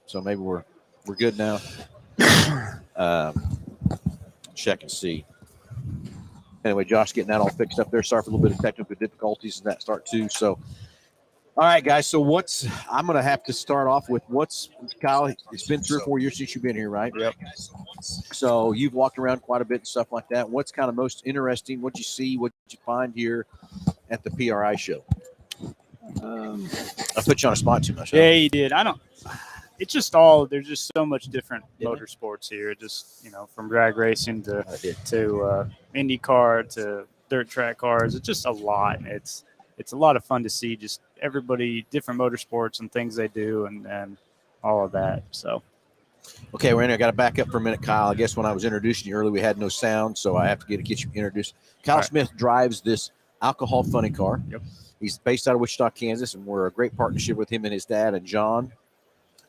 So maybe we're good now. Check and see. Anyway, Josh getting that all fixed up there. Sorry for a little bit of technical difficulties in that start too. So, all right, guys. So I'm going to have to start off with Kyle, it's been 3 or 4 years since you've been here, right? Yep. So you've walked around quite a bit and stuff like that. What's kind of most interesting? What'd you see? What'd you find here at the PRI show? I put you on a spot too much. Yeah, you did. It's just there's just so much different motorsports here. Just, from drag racing to IndyCar to dirt track cars. It's just a lot. It's a lot of fun to see just everybody, different motorsports and things they do and all of that. So. Okay, I got to back up for a minute, Kyle. I guess when I was introducing you earlier, we had no sound, so I have to get you introduced. Kyle Smith drives this alcohol funny car. Yep. He's based out of Wichita, Kansas, and we're a great partnership with him and his dad and John.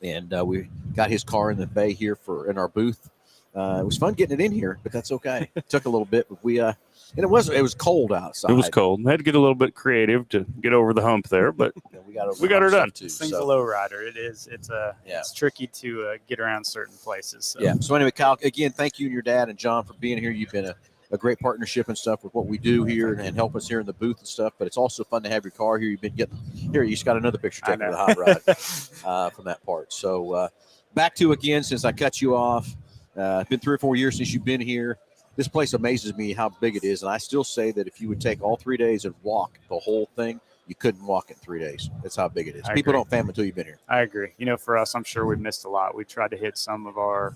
And we got his car in the bay here in our booth. It was fun getting it in here, but that's okay. It took a little bit, but and it was cold outside. It was cold. I had to get a little bit creative to get over the hump there, but we got her done. This thing's a low rider. It is. It's tricky to get around certain places. So. Yeah. So anyway, Kyle, again, thank you and your dad and John for being here. You've been a great partnership and stuff with what we do here and help us here in the booth and stuff. But it's also fun to have your car here. You've been getting here. You just got another picture taken of the hot rod from that part. So back to again, since I cut you off. It's been 3 or 4 years since you've been here. This place amazes me how big it is. And I still say that if you would take all 3 days and walk the whole thing, you couldn't walk in 3 days. That's how big it is. People don't fam until you've been here. I agree. For us, I'm sure we've missed a lot. We tried to hit some of our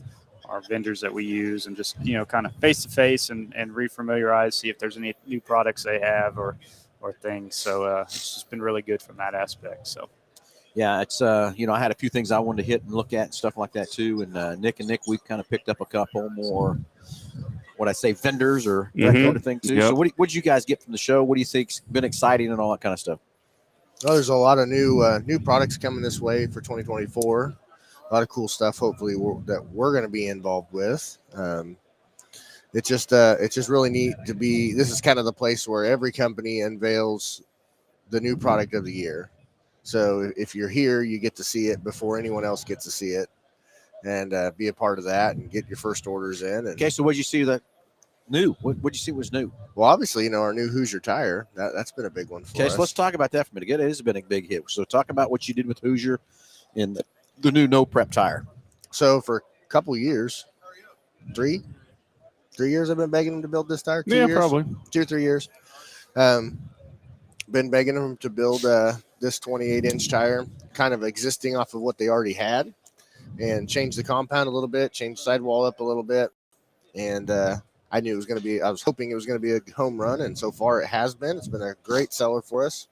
vendors that we use and just, kind of face-to-face and refamiliarize, see if there's any new products they have or things. So it's just been really good from that aspect. So. Yeah, it's I had a few things I wanted to hit and look at and stuff like that too. And Nick, we've kind of picked up a couple more, vendors or that kind of thing too. Yep. So what did you guys get from the show? What do you think's been exciting and all that kind of stuff? Well, there's a lot of new products coming this way for 2024. A lot of cool stuff, hopefully, that we're going to be involved with. It's just really neat to be. This is kind of the place where every company unveils the new product of the year. So if you're here, you get to see it before anyone else gets to see it, and be a part of that and get your first orders in. Okay, so what did you see that new? What did you see was new? Well, obviously, our new Hoosier tire. That's been a big one for us. Okay, so let's talk about that for a minute. It has been a big hit. So talk about what you did with Hoosier in the new no prep tire. So for a couple years, 3 years, I've been begging them to build this tire. 2 years, probably 2 or 3 years. Been begging them to build this 28-inch tire, kind of existing off of what they already had, and change the compound a little bit, change the sidewall up a little bit. And I knew it was going to be, I was hoping it was going to be a home run. And so far it has been. It's been a great seller for us.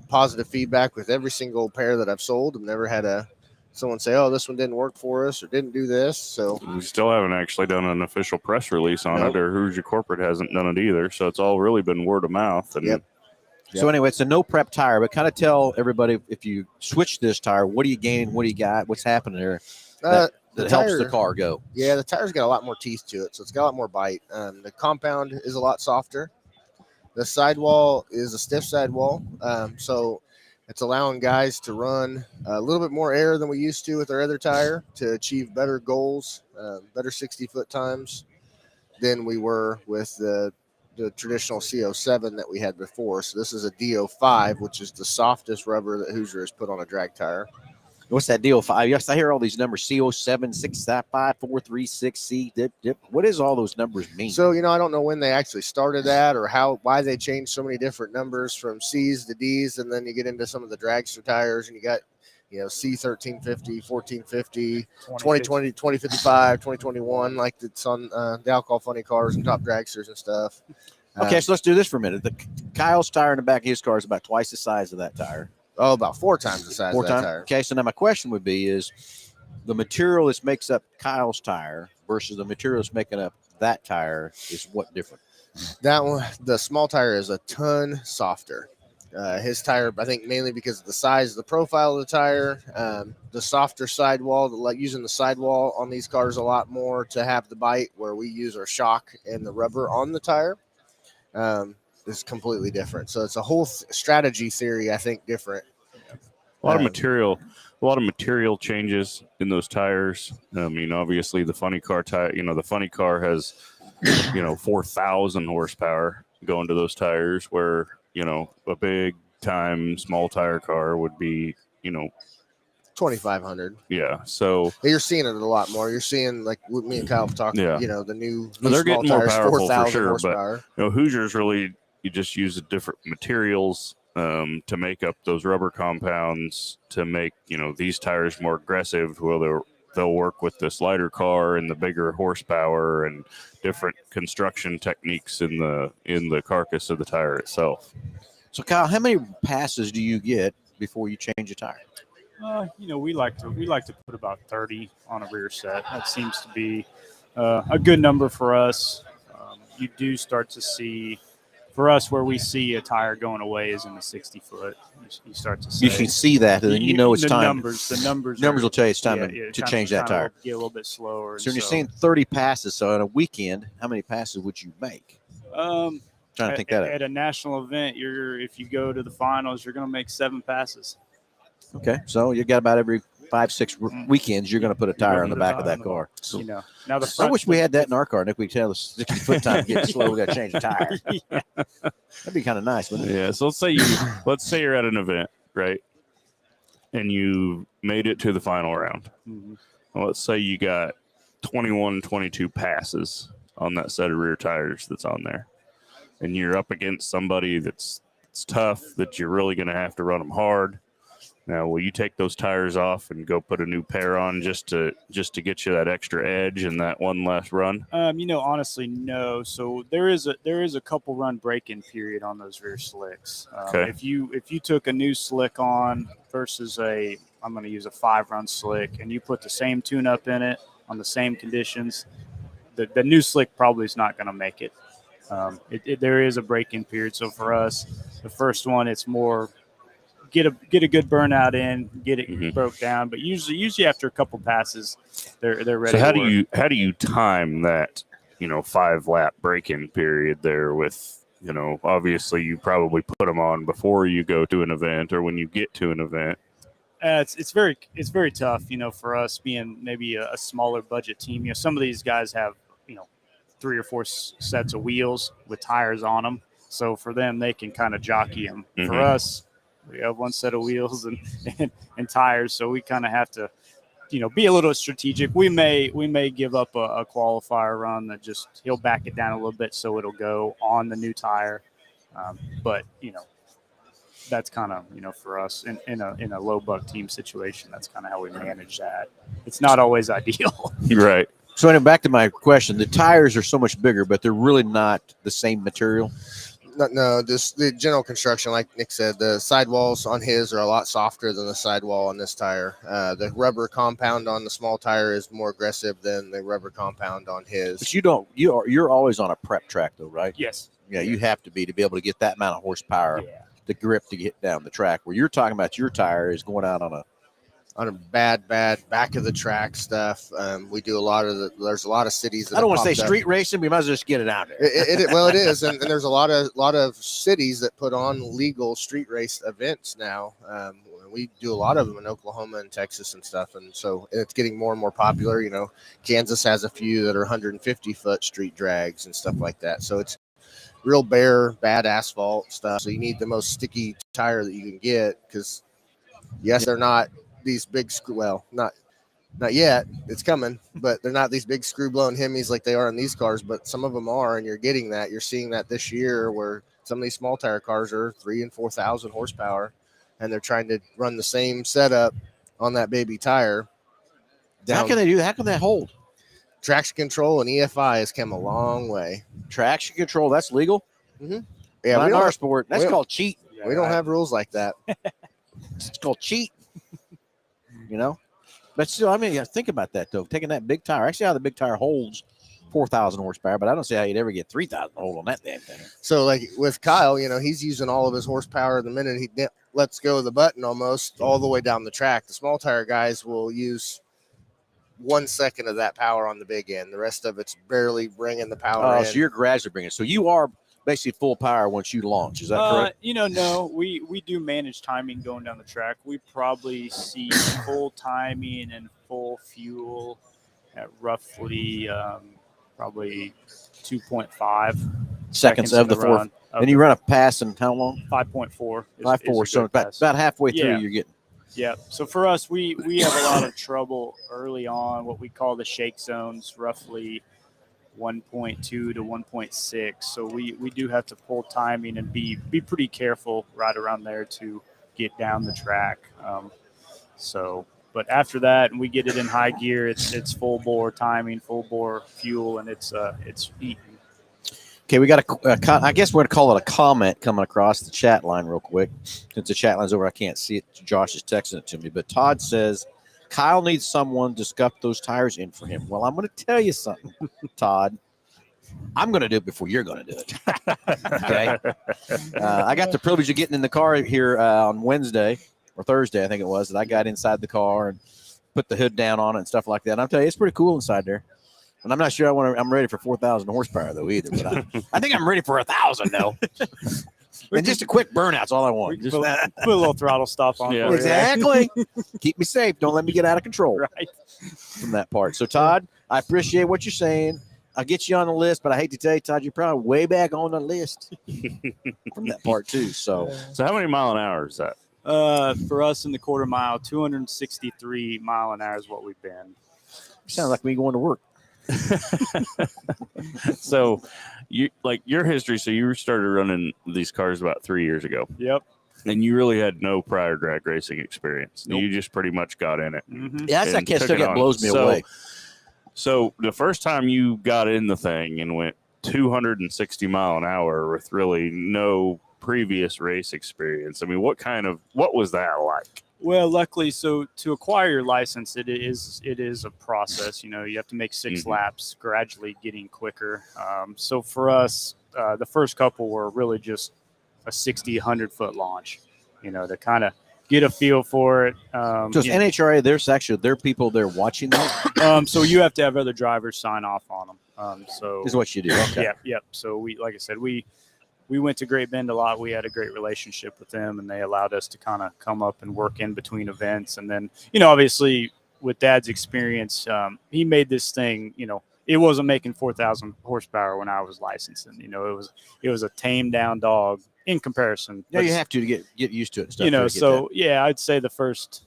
Positive feedback with every single pair that I've sold. I've never had someone say, oh, this one didn't work for us or didn't do this. So we still haven't actually done an official press release on it, or Hoosier Corporate hasn't done it either. So it's all really been word of mouth. And Yep. So anyway, it's a no prep tire, but kind of tell everybody, if you switch this tire, what are you gaining? What do you got? What's happening there that helps the car go? Yeah, the tire's got a lot more teeth to it, so it's got a lot more bite. The compound is a lot softer. The sidewall is a stiff sidewall, so it's allowing guys to run a little bit more air than we used to with our other tire to achieve better goals, better 60-foot times than we were with the traditional CO7 that we had before. So this is a DO5, which is the softest rubber that Hoosier has put on a drag tire. What's that DO5? Yes, I hear all these numbers: CO7, 655, 436C. Dip. What does all those numbers mean? So I don't know when they actually started that or why they changed so many different numbers from C's to D's, and then you get into some of the dragster tires, and you got C1350, 1450, 2020, 2055, 2021, like it's on the alcohol funny cars and top dragsters and stuff. Okay, so let's do this for a minute. Kyle's tire in the back of his car is about twice the size of that tire. Oh, about 4 times the size of that tire. Okay, so now my question would be is the material that makes up Kyle's tire versus the material that's making up that tire is what different? That one, the small tire is a ton softer. His tire, I think mainly because of the size, the profile of the tire, the softer sidewall, like using the sidewall on these cars a lot more to have the bite, where we use our shock and the rubber on the tire, is completely different. So it's a whole strategy theory, I think, different. A lot of material changes in those tires. I mean, obviously the funny car tire, the funny car has, 4,000 horsepower going to those tires, where, a big time small tire car would be, 2,500. yeah. So You're seeing it a lot more. You're seeing, like me and Kyle talking, Yeah. the new they're small getting more tires, powerful for 4,000 sure, horsepower. but Hoosiers really, you just use different materials to make up those rubber compounds to make these tires more aggressive. Well, they'll work with this lighter car and the bigger horsepower and different construction techniques in the carcass of the tire itself. So, Kyle, how many passes do you get before you change a tire? We like to put about 30 on a rear set. That seems to be a good number for us. You do start to see, for us, where we see a tire going away is in the 60 foot. You start to see. You can see that, and then it's the time. The numbers will tell you it's time to change that tire. Get a little bit slower. So when you're saying 30 passes, so on a weekend, how many passes would you make? Trying to think that at a national event, if you go to the finals, you're going to make 7 passes. Okay, so you got about every 5-6 weekends you're going to put a tire on the back of that car. So, now I wish we had that in our car. Nick, we tell the 60 foot time getting slow. We got to change the tire. Yeah. That'd be kind of nice, wouldn't it? Yeah. So let's say you're at an event, right? And you made it to the final round. Mm-hmm. Well, let's say you got 21, 22 passes on that set of rear tires that's on there, and you're up against somebody that's tough, that you're really going to have to run them hard. Now, will you take those tires off and go put a new pair on just to get you that extra edge and that one last run? Honestly, no. So there is a couple run break-in period on those rear slicks. Okay. If you took a new slick on versus I'm going to use a 5-run slick, and you put the same tune-up in it on the same conditions, the new slick probably is not going to make it. There is a break-in period. So for us, the first one, it's more get a good burnout in, get it broke down. But usually after a couple passes, they're ready. So how do you time that 5-lap break-in period there with obviously you probably put them on before you go to an event or when you get to an event? It's very tough, for us being maybe a smaller budget team. Some of these guys have 3 or 4 sets of wheels with tires on them, so for them they can kind of jockey them. Mm-hmm. For us, we have 1 set of wheels and tires, so we kind of have to be a little strategic. We may give up a qualifier run that he'll back it down a little bit so it'll go on the new tire, but that's kind of for us in a low buck team situation. That's kind of how we manage that. It's not always ideal. Right. So anyway, back to my question. The tires are so much bigger, but they're really not the same material. No, just the general construction, like Nick said, the sidewalls on his are a lot softer than the sidewall on this tire. The rubber compound on the small tire is more aggressive than the rubber compound on his. But you're always on a prep track though, right? Yes. Yeah, you have to be able to get that amount of horsepower, the grip to get down the track. Where you're talking about your tire is going out on a bad back of the track stuff. We do a lot of there's a lot of cities that I don't want to say street racing, but you might as well just get it out there. Well, it is, and there's a lot of cities that put on legal street race events now. We do a lot of them in Oklahoma and Texas and stuff, and so it's getting more and more popular. Kansas has a few that are 150-foot street drags and stuff like that. So it's real bare, bad asphalt stuff. So you need the most sticky tire that you can get because, yes, they're not these big not yet, it's coming, but they're not these big screw blown Hemis like they are in these cars, but some of them are, and you're seeing that this year where some of these small tire cars are 3,000 and 4,000 horsepower and they're trying to run the same setup on that baby tire. How can they do that? How can that hold? Traction control and EFI has come a long way. Traction control, that's legal? Mm-hmm. Yeah, not in our sport. That's called cheat. We don't have rules like that. It's called cheat. But still, think about that though. Taking that big tire, I see how the big tire holds 4,000 horsepower, but I don't see how you'd ever get 3,000 hold on that damn thing. So, like with Kyle, he's using all of his horsepower the minute he lets go of the button, almost all the way down the track. The small tire guys will use 1 second of that power on the big end. The rest of it's barely bringing the power in. So you're gradually bringing it. So you are basically full power once you launch. Is that correct? No, we do manage timing going down the track. We probably see full timing and full fuel at roughly probably 2.5 Seconds of the fourth. run. And you run a pass in how long? 5.4. 5.4. So about halfway through, Yeah. you're getting. Yeah. So for us, we have a lot of trouble early on, what we call the shake zones, roughly 1.2 to 1.6. So we do have to pull timing and be pretty careful right around there to get down the track. But after that, and we get it in high gear, it's full bore timing, full bore fuel, and it's eating. Okay, we got I guess we're going to call it a comment coming across the chat line real quick. Since the chat line's over, I can't see it. Josh is texting it to me. But Todd says, Kyle needs someone to scuff those tires in for him. Well, I'm going to tell you something, Todd. I'm going to do it before you're going to do it. Okay? I got the privilege of getting in the car here on Wednesday or Thursday, I think it was, that I got inside the car and put the hood down on it and stuff like that. And I'll tell you, it's pretty cool inside there. And I'm not sure I'm ready for 4,000 horsepower, though, either. But I think I'm ready for 1,000, though. And just a quick burnout's all I want. Put a little throttle stop on. Yeah. For you, exactly. Keep me safe. Don't let me get out of control right? from that part. So, Todd, I appreciate what you're saying. I'll get you on the list, but I hate to tell you, Todd, you're probably way back on the list from that part, too. So how many mile an hour is that? For us in the quarter mile, 263 mile an hour is what we've been. sounds like me going to work. So you like your history. So you started running these cars about 3 years ago. Yep. And you really had no prior drag racing experience. Nope. You just pretty much got in it. Mm-hmm. Yeah, that and still blows me away. So the first time you got in the thing and went 260 mile an hour with really no previous race experience, I mean, what was that like? Well, luckily, so to acquire your license, it is a process. You have to make 6 laps, gradually getting quicker. So for us, the first couple were really just a 60, 100-foot launch, to kind of get a feel for it. So it's NHRA, they're people there watching that? So you have to have other drivers sign off on them. So is what you do. Okay. Yep. So like I said, we went to Great Bend a lot. We had a great relationship with them, and they allowed us to kind of come up and work in between events. And then, obviously with Dad's experience, he made this thing, it wasn't making 4,000 horsepower when I was licensing. It was a tamed down dog in comparison. Yeah, you have to get used to it. And stuff I'd say the first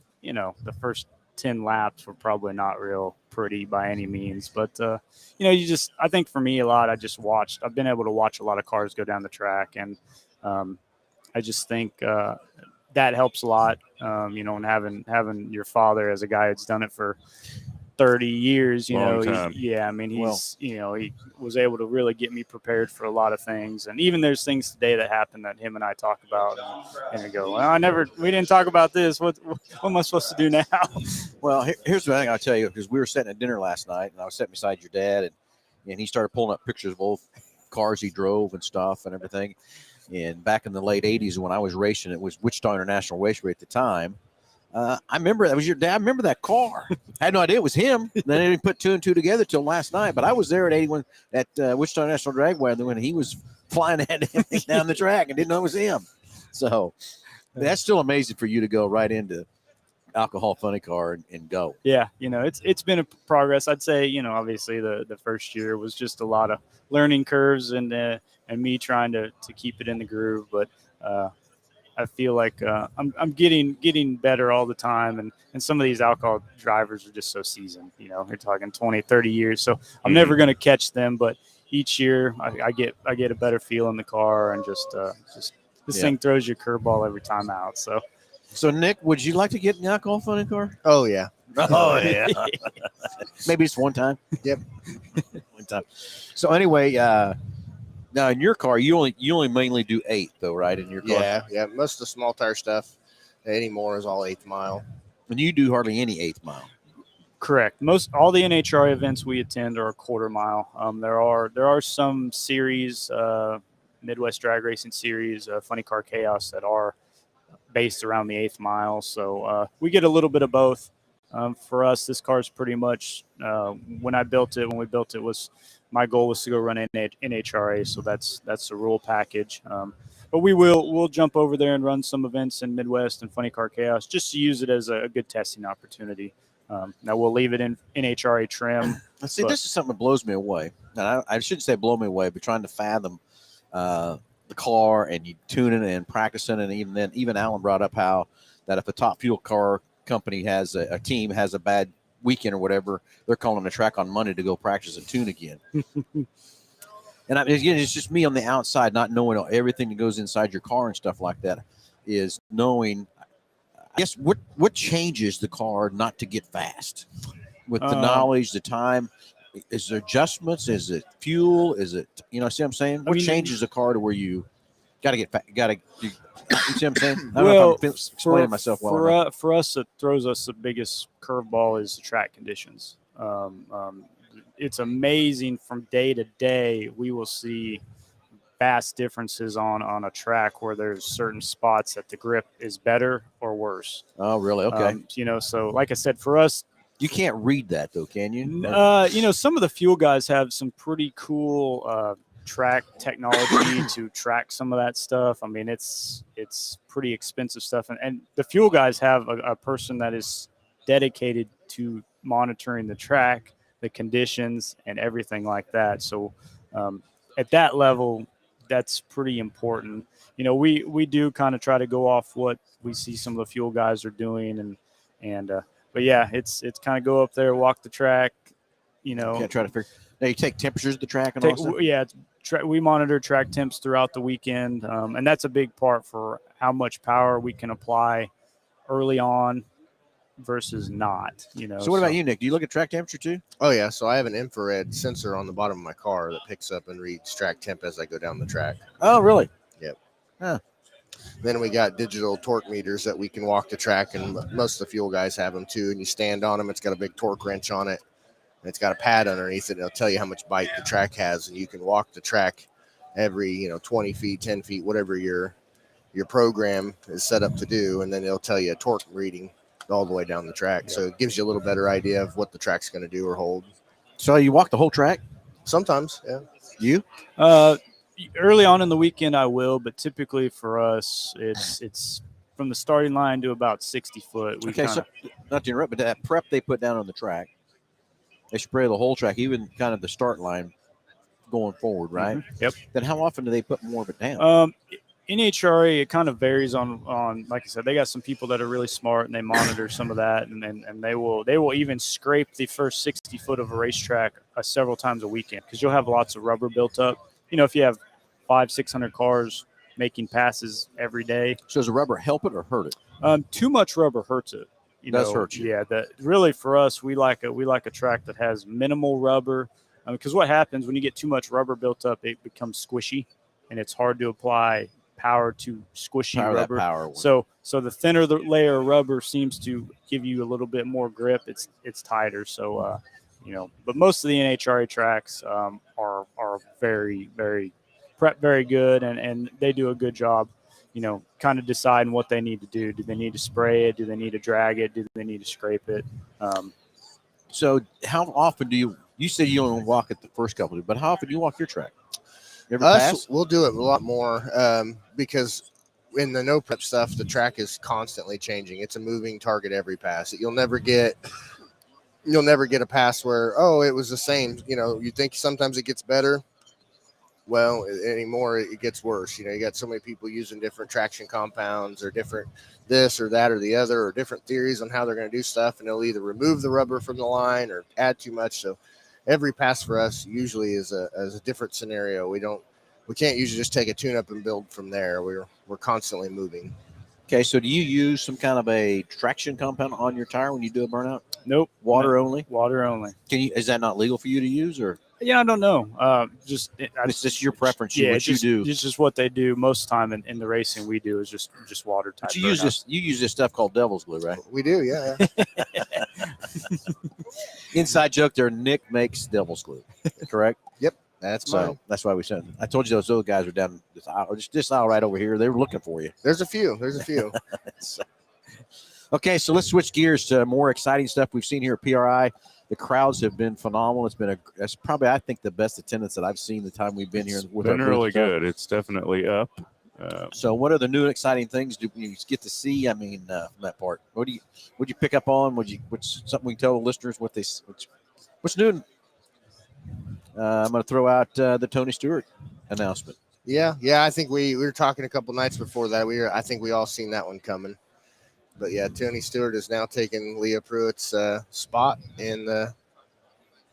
10 laps were probably not real pretty by any means, but I think for me a lot, I've been able to watch a lot of cars go down the track, and I just think that helps a lot, and having your father as a guy that's done it for 30 years, Long time. he was able to really get me prepared for a lot of things. And even there's things today that happen that him and I talk about, and we go, well, we didn't talk about this. What am I supposed to do now? Well, here's the thing I'll tell you, because we were sitting at dinner last night, and I was sitting beside your dad, and he started pulling up pictures of old cars he drove and stuff and everything. And back in the late 80s when I was racing, it was Wichita International Raceway at the time. I remember that was your dad. I remember that car. I had no idea it was him. Then I didn't put 2 and 2 together till last night. But I was there at 81 at Wichita National Dragway when he was flying down the track and didn't know it was him. So that's still amazing for you to go right into alcohol funny car and go. Yeah, it's been a progress. I'd say, obviously the first year was just a lot of learning curves and me trying to keep it in the groove. But I feel like I'm getting better all the time, and some of these alcohol drivers are just so seasoned. They're talking 20, 30 years, so I'm never going to catch them. But each year I get a better feel in the car, and just this thing throws you a curveball every time out. So Nick, would you like to get an alcohol funny car? Oh yeah. Oh yeah. Maybe just one time. Yep. One time. So anyway, now in your car, you only mainly do 8 though, right? In your car. Yeah. Most of the small tire stuff anymore is all 8th mile. And you do hardly any 8th mile. Correct. All the NHRA events we attend are a quarter mile. There are some series, Midwest Drag Racing Series, Funny Car Chaos, that are based around the 8th mile. So we get a little bit of both. For us, this car is pretty much when we built it was my goal was to go run NHRA, so that's the rule package. But we'll jump over there and run some events in Midwest and Funny Car Chaos just to use it as a good testing opportunity. Now we'll leave it in NHRA trim. See, this is something that blows me away. And I shouldn't say blow me away, but trying to fathom the car and you tuning and practicing, and even Alan brought up how that if a top fuel car company has a team has a bad weekend or whatever, they're calling the track on Monday to go practice and tune again. And it's just me on the outside, not knowing everything that goes inside your car and stuff like that. Is knowing, I guess, what changes the car not to get fast with the knowledge, the time. Is there adjustments? Is it fuel? Is it see what I'm saying? What changes the car to where you got to get you see what I'm saying? I don't know if I'm explaining myself well enough. For us, it throws us the biggest curveball is the track conditions. It's amazing from day to day. We will see vast differences on a track where there's certain spots that the grip is better or worse. Oh, really? Okay. So like I said, for us, you can't read that though, can you? Some of the fuel guys have some pretty cool track technology to track some of that stuff. I mean, it's pretty expensive stuff, and the fuel guys have a person that is dedicated to monitoring the track, the conditions, and everything like that. So at that level, that's pretty important. We do kind of try to go off what we see some of the fuel guys are doing, but yeah, it's kind of go up there, walk the track. Can't try to figure. Now you take temperatures of the track and all that. Yeah, we monitor track temps throughout the weekend, and that's a big part for how much power we can apply early on versus not. So what about you, Nick? Do you look at track temperature too? Oh yeah, so I have an infrared sensor on the bottom of my car that picks up and reads track temp as I go down the track. Oh, really? Yep. Huh. Then we got digital torque meters that we can walk the track, and most of the fuel guys have them too. And you stand on them; it's got a big torque wrench on it, and it's got a pad underneath it. And it'll tell you how much bite the track has, and you can walk the track every 20 feet, 10 feet, whatever your program is set up to do, and then it'll tell you a torque reading all the way down the track. So it gives you a little better idea of what the track's going to do or hold. So you walk the whole track? Sometimes, yeah. You? Early on in the weekend, I will, but typically for us, it's from the starting line to about 60 foot. So not to interrupt, but that prep they put down on the track, they spray the whole track, even kind of the start line going forward, right? Mm-hmm. Yep. Then how often do they put more of it down? NHRA, it kind of varies on like I said, they got some people that are really smart and they monitor some of that, and they will even scrape the first 60 foot of a racetrack several times a weekend, because you'll have lots of rubber built up. If you have 500-600 cars making passes every day. So does the rubber help it or hurt it? Too much rubber hurts it. It does hurt you. Yeah, that really for us, we like a track that has minimal rubber, because what happens when you get too much rubber built up, it becomes squishy, and it's hard to apply power to squishy rubber. So the thinner the layer of rubber seems to give you a little bit more grip. It's tighter. So but most of the NHRA tracks are very, very prep very good, and they do a good job, kind of deciding what they need to do. Do they need to spray it? Do they need to drag it? Do they need to scrape it? So how often do you said you only walk it the first couple, but how often do you walk your track? You ever pass? We'll do it a lot more because in the no prep stuff, the track is constantly changing. It's a moving target every pass. You'll never get a pass where, it was the same. You think sometimes it gets better. Well, anymore it gets worse. You got so many people using different traction compounds or different this or that or the other, or different theories on how they're going to do stuff, and they'll either remove the rubber from the line or add too much. So every pass for us usually is a different scenario. We can't usually just take a tune-up and build from there. We're constantly moving. Okay, so do you use some kind of a traction compound on your tire when you do a burnout? Nope. Water only? Water only. Is that not legal for you to use, or? Yeah, I don't know. It's just your preference. Yeah, what you do. It's just what they do most of the time in the racing we do is just water type. But you use this stuff called devil's glue, right? We do, yeah. Inside joke there, Nick makes devil's glue, correct? Yep. That's mine. That's why we sent it. I told you those other guys were down this aisle right over here. They were looking for you. There's a few. Okay, so let's switch gears to more exciting stuff we've seen here at PRI. The crowds have been phenomenal. That's probably, I think, the best attendance that I've seen the time we've been here. With Been our really booth stuff. good. It's definitely up. So, what are the new and exciting things do you get to see? I mean, from that part, would you pick up on? What's something we can tell the listeners what's new? I'm going to throw out the Tony Stewart announcement. Yeah. I think we were talking a couple nights before that. I think we all seen that one coming. But yeah, Tony Stewart is now taking Leah Pruitt's spot in the.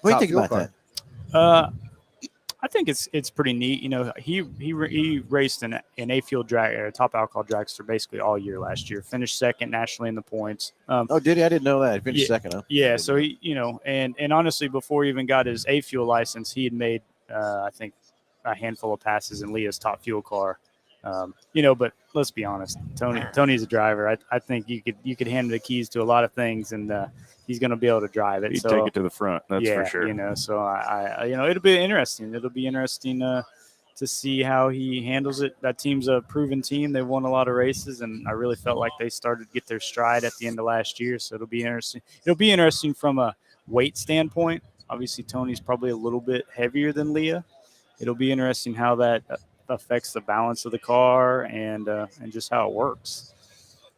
What do you top think fuel about car. that? I think it's pretty neat. You know, he raced an A-fuel drag or top alcohol dragster basically all year last year. Finished second nationally in the points. Oh, did he? I didn't know that. He finished second, huh? Yeah. So he, and honestly, before he even got his A-fuel license, he had made I think a handful of passes in Leah's top fuel car. But let's be honest, Tony's a driver. I think you could hand him the keys to a lot of things, and he's going to be able to drive it. He'd so take it to the front. That's for sure. So I it'll be interesting. It'll be interesting to see how he handles it. That team's a proven team. They won a lot of races, and I really felt like they started to get their stride at the end of last year. So it'll be interesting. It'll be interesting from a weight standpoint. Obviously, Tony's probably a little bit heavier than Leah. It'll be interesting how that affects the balance of the car and just how it works.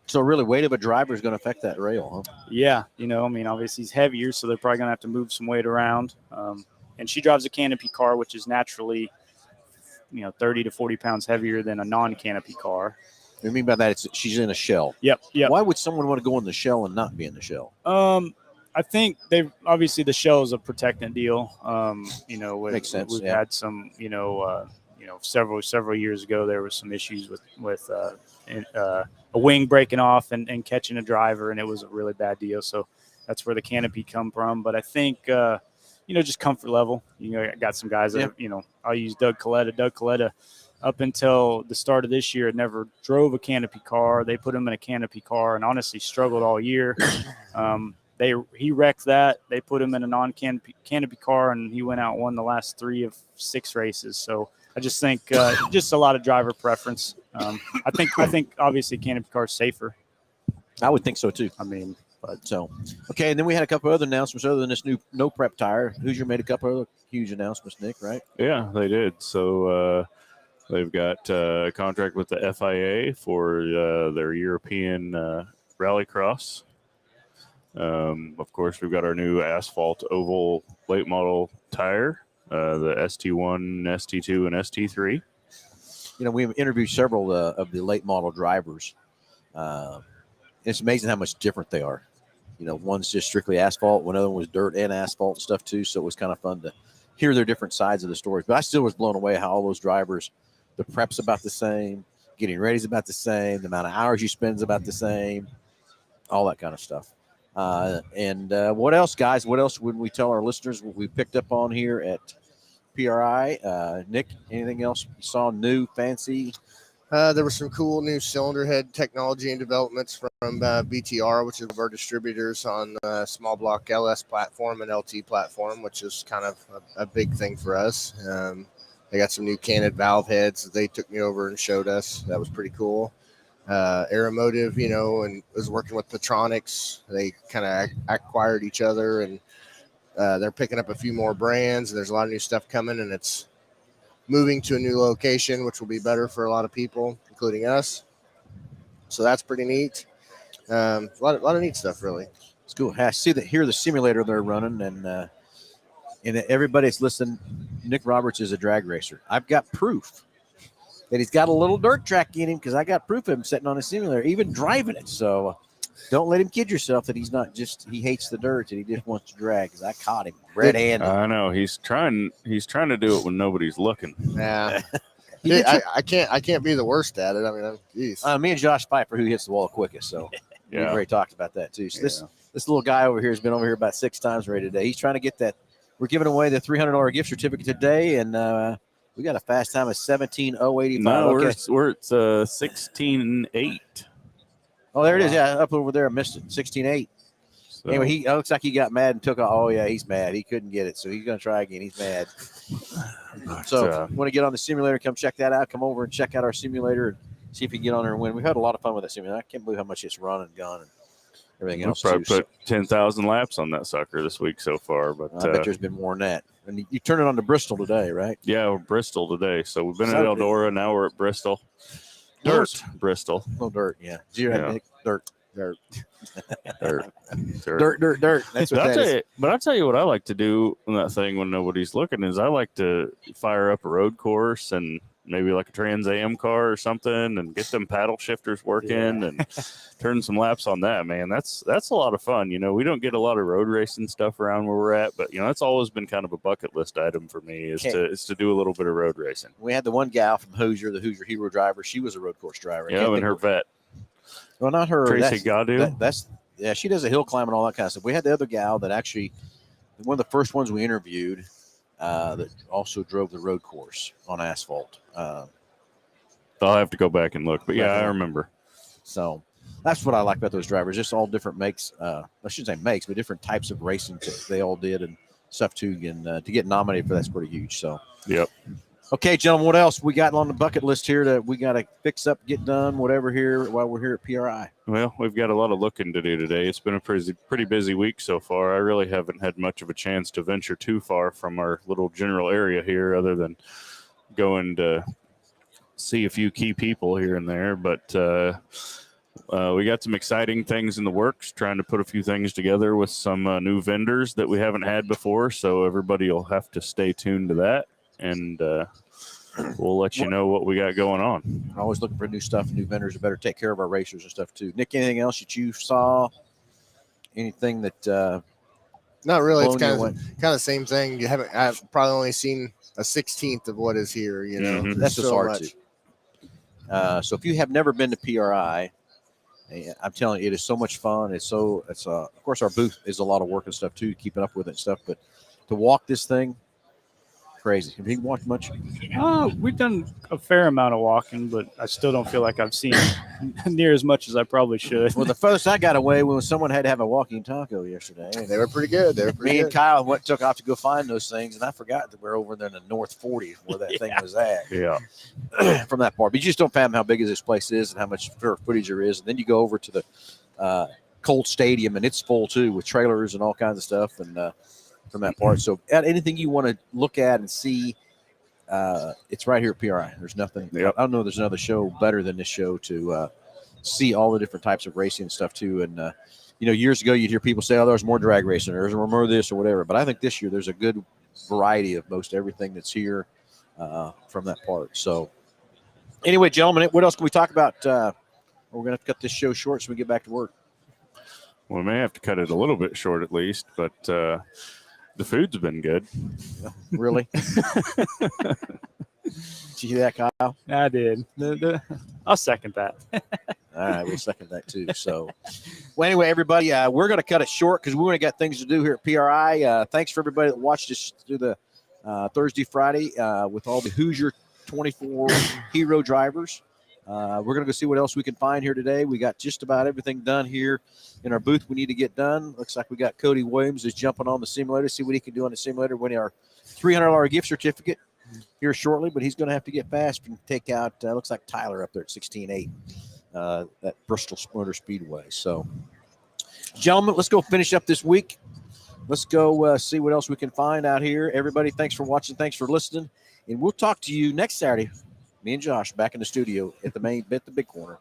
So really, weight of a driver is going to affect that rail, huh? Yeah, obviously he's heavier, so they're probably going to have to move some weight around. And she drives a canopy car, which is naturally, 30 to 40 pounds heavier than a non-canopy car. What do you mean by that? She's in a shell. Yep. Why would someone want to go in the shell and not be in the shell? I think obviously the shell is a protectant deal. Makes sense. We've had some, several years ago there was some issues with a wing breaking off and catching a driver, and it was a really bad deal. So that's where the canopy come from. But I think just comfort level. I got some guys that I'll use Doug Coletta. Doug Coletta, up until the start of this year, had never drove a canopy car. They put him in a canopy car and honestly struggled all year. He wrecked that. They put him in a non-canopy car, and he went out and won the last 3 of 6 races. So I just think just a lot of driver preference. I think obviously canopy car is safer. I would think so too. Okay. And then we had a couple other announcements other than this new no prep tire. Hoosier made a couple other huge announcements, Nick, right? Yeah, they did. So they've got a contract with the FIA for their European rallycross. Of course, we've got our new asphalt oval late model tire, the ST1, ST2, and ST3. We've interviewed several of the late model drivers. It's amazing how much different they are. One's just strictly asphalt. One other one was dirt and asphalt and stuff too. So it was kind of fun to hear their different sides of the stories. But I still was blown away how all those drivers, the prep's about the same, getting ready is about the same, the amount of hours you spend is about the same, all that kind of stuff. And what else, guys? What else would we tell our listeners what we picked up on here at PRI? Nick, anything else you saw new, fancy? There were some cool new cylinder head technology and developments from BTR, which is our distributors on the small block LS platform and LT platform, which is kind of a big thing for us. They got some new canted valve heads that they took me over and showed us. That was pretty cool. Aeromotive, and was working with Petronics. They kind of acquired each other, and they're picking up a few more brands. And there's a lot of new stuff coming, and it's moving to a new location, which will be better for a lot of people, including us. So that's pretty neat. A lot of neat stuff, really. It's cool. I see that here the simulator they're running, and everybody's listening. Nick Roberts is a drag racer. I've got proof that he's got a little dirt track in him because I got proof of him sitting on a simulator, even driving it. So don't let him kid yourself that he's not he hates the dirt and he just wants to drag, because I caught him red-handed. I know he's trying to do it when nobody's looking. Yeah. I can't be the worst at it. I mean, geez. Me and Josh Piper, who hits the wall quickest, so we've already talked about that too. So this little guy over here has been over here about 6 times already today. He's trying to get that. We're giving away the $300 gift certificate today, and we got a fast time of 17:085. No, we're at 16:08. Oh, there it is. Yeah, up over there. I missed it. 16:8. So. Anyway, it looks like he got mad and took off. Oh, yeah, he's mad. He couldn't get it, so he's going to try again. He's mad. So if you want to get on the simulator, come check that out. Come over and check out our simulator and see if you can get on there and win. We've had a lot of fun with that simulator. I can't believe how much it's run and gone. everything We've else. probably too. put 10,000 laps on that sucker this week so far. But I bet there's been more than that. And you turn it on to Bristol today, right? yeah, we're Bristol today. So we've been So at Eldora. Now we're at Bristol. Dirt. Bristol. No dirt, yeah. Dirt. Dirt. Dirt. Dirt. Dirt. That's what that is. But I'll tell you what I like to do on that thing when nobody's looking is I like to fire up a road course and maybe like a Trans Am car or something and get them paddle shifters working and turn some laps on that, man. That's a lot of fun. You know, we don't get a lot of road racing stuff around where we're at, but you know, that's always been kind of a bucket list item for me is to do a little bit of road racing. We had the one gal from Hoosier, the Hoosier Hero driver. She was a road course driver. Yeah, and her vet. Well, not her. Tracy Gadu. That's she does a hill climb and all that kind of stuff. We had the other gal that actually, one of the first ones we interviewed, that also drove the road course on asphalt. I'll have to go back and look, but yeah, I remember. So that's what I like about those drivers. Just all different makes. I shouldn't say makes, but different types of racing that they all did and stuff too. And to get nominated for that's pretty huge. So yep. Okay, gentlemen, what else we got on the bucket list here that we got to fix up, get done, whatever here while we're here at PRI? Well, we've got a lot of looking to do today. It's been a pretty busy week so far. I really haven't had much of a chance to venture too far from our little general area here other than going to see a few key people here and there. But we got some exciting things in the works, trying to put a few things together with some new vendors that we haven't had before. So everybody will have to stay tuned to that. And we'll let you know what we got going on. I'm always looking for new stuff, new vendors that better take care of our racers and stuff too. Nick, anything else that you saw? Anything that not really? It's kind of same thing. I've probably only seen a 16th of what is here. You know, that's just hard to. So if you have never been to PRI, I'm telling you, it is so much fun. It's of course our booth is a lot of work and stuff too, keeping up with it and stuff. But to walk this thing. Crazy. Have you walked much? We've done a fair amount of walking, but I still don't feel like I've seen near as much as I probably should. Well, the furthest I got away was someone had to have a walking taco yesterday. They were pretty good. Me and Kyle took off to go find those things, and I forgot that we're over there in the North 40 where that thing was at. Yeah. From that part. But you just don't fathom how big this place is and how much footage there is. And then you go over to the Colt Stadium, and it's full too with trailers and all kinds of stuff. And from that part. So anything you want to look at and see, it's right here at PRI. There's nothing. Yep. I don't know there's another show better than this show to see all the different types of racing and stuff too. And, years ago you'd hear people say, oh, there's more drag racing or there's more of this or whatever. But I think this year there's a good variety of most everything that's here from that part. So anyway, gentlemen, what else can we talk about? We're going to have to cut this show short so we get back to work. We may have to cut it a little bit short at least, but the food's been good. Really? Did you hear that, Kyle? I did. I'll second that. All right, we'll second that too. So, well, anyway, everybody, we're going to cut it short because we want to got things to do here at PRI. Thanks for everybody that watched us through the Thursday, Friday with all the Hoosier 24 hero drivers. We're going to go see what else we can find here today. We got just about everything done here in our booth we need to get done. Looks like we got Cody Williams is jumping on the simulator, see what he can do on the simulator, winning our $300 gift certificate here shortly, but he's going to have to get fast and take out, looks like Tyler up there at 16.8, that Bristol Motor Speedway. So, gentlemen, let's go finish up this week. Let's go see what else we can find out here. Everybody, thanks for watching. Thanks for listening. And we'll talk to you next Saturday. Me and Josh back in the studio at the big corner.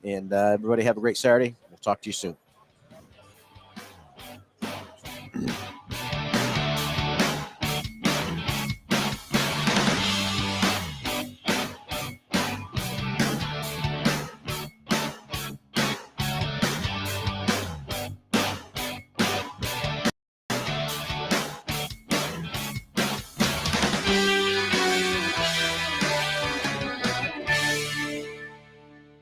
And everybody have a great Saturday. We'll talk to you soon.